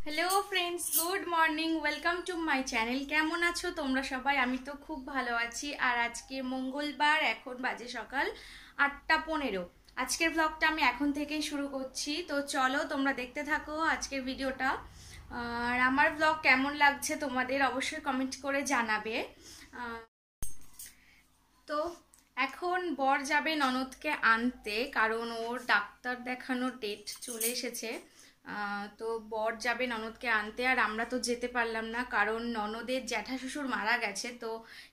Hello friends, good morning, welcome to my channel. কেমন আছো তোমরা সবাই? আমি তো খুব ভালো আছি। আর আজকে মঙ্গলবার, এখন বাজে সকাল 8:15। আজকের ব্লগটা আমি এখন থেকেই শুরু করছি, তো চলো তোমরা দেখতে থাকো আজকের ভিডিওটা। আর আমার ব্লগ কেমন লাগছে তোমাদের অবশ্যই কমেন্ট করে জানাবে। তো এখন বর যাবে ননদকে আনতে, কারণ ওর ডাক্তার দেখানোর ডেট চলে এসেছে। তো বর যাবে ননদকে আনতে, আর আমরা তো যেতে পারলাম না, কারণ ননদের জ্যাঠা শ্বশুর মারা গেছে। তো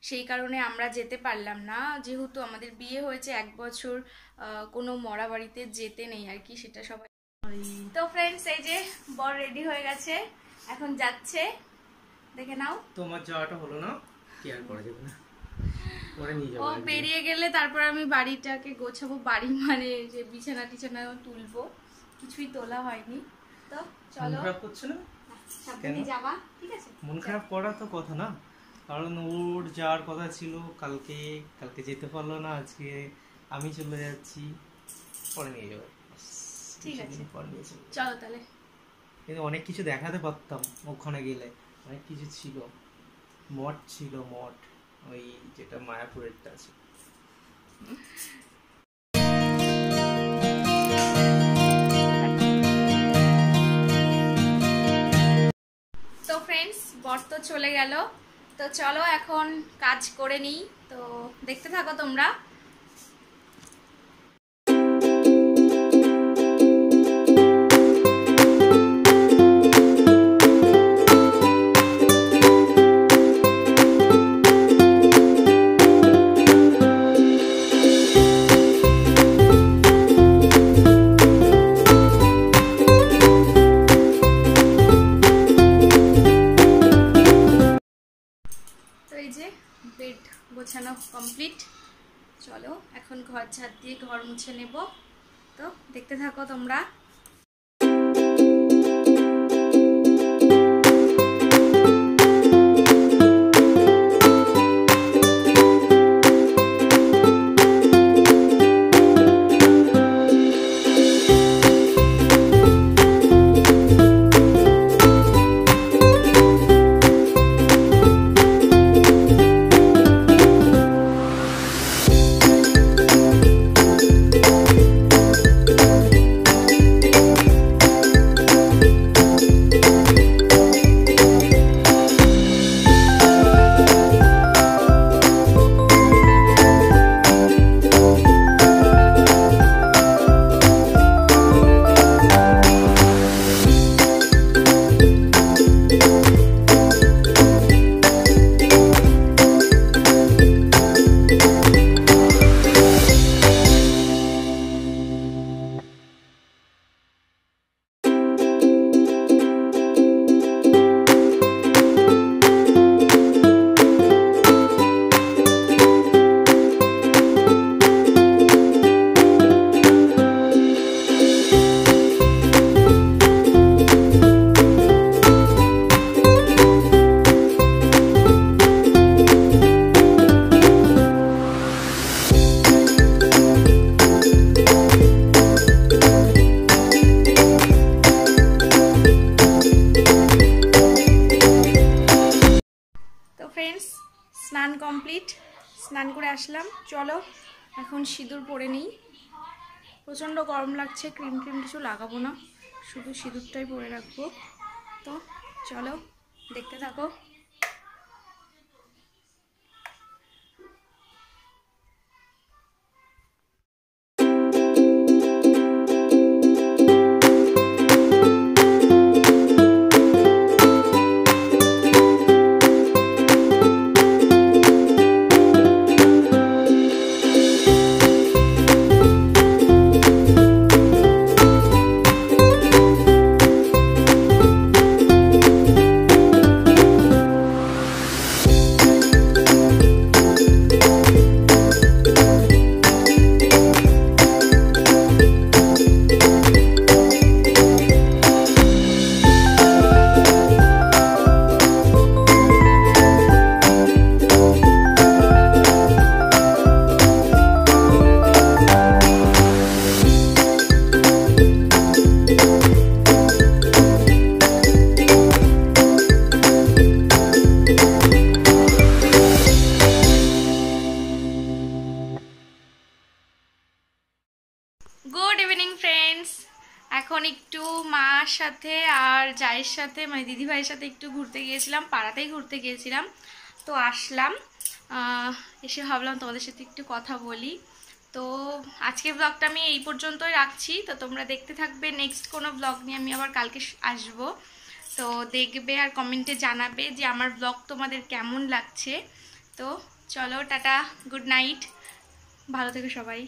সেই কারণে আমরা যেতে পারলাম না, যেহেতু আমাদের বিয়ে হয়েছে 1 বছর, কোনো মরা বাড়িতে যেতে নেই আর কি, সেটা সবাই। তো ফ্রেন্ডস, এই যে বর রেডি হয়ে গেছে, এখন যাচ্ছে, দেখে নাও। তোমার যাওয়াটা হলো না, কি আর করা যাবে না, পরে নিয়ে যাবো। ও বেরিয়ে গেলে তারপর আমি বাড়িটাকে গোছাবো, বাড়ি মানে যে বিছানা টিছানা তুলবো, কিছুই তোলা হয়নি। তো চলো। মন খারাপ করছে না? সাবধানে যাবা, ঠিক আছে? মন খারাপ করা তো কথা না, কারণ ওর যাওয়ার কথা ছিল কালকে যেতে পারলো না, আজকে আমি চলে যাচ্ছি, পরে নিয়ে যাবো। ঠিক আছে, পরে নিয়ে যাবো। চলো তাহলে। কিন্তু অনেক কিছু দেখাতে পারতাম ওখানে গেলে, অনেক কিছু ছিল, মঠ ছিল, মঠ ওই যেটা মায়াপুরেরটা আছে। তো ফ্রেন্ডস, বর তো চলে গেল, তো চলো এখন কাজ করে নিই, তো দেখতে থাকো তোমরা। বেড গোছানো কমপ্লিট, চলো এখন ঘর ঝাড় দিয়ে ঘর মুছে নেব, তো দেখতে থাকো তোমরা। স্নান কমপ্লিট, স্নান করে আসলাম, চলো এখন সিঁদুর পরে নিই। প্রচণ্ড গরম লাগছে, ক্রিম কিছু লাগাবো না, শুধু সিঁদুরটাই পরে রাখবো। তো চলো দেখতে থাকো। Good evening friends. এখন একটু মার সাথে আর জায়ের সাথে মানে দিদিভাইয়ের সাথে একটু ঘুরতে গিয়েছিলাম, পাড়াতেই ঘুরতে গিয়েছিলাম। তো আসলাম, এসে ভাবলাম তোমাদের সাথে একটু কথা বলি। তো আজকের ব্লগটা আমি এই পর্যন্তই রাখছি। তো তোমরা দেখতে থাকবে, নেক্সট কোনো ব্লগ নিয়ে আমি আবার কালকে আসবো। তো দেখবে আর কমেন্টে জানাবে যে আমার ব্লগ তোমাদের কেমন লাগছে। তো চলো, টাটা, গুড নাইট, ভালো থেকো সবাই।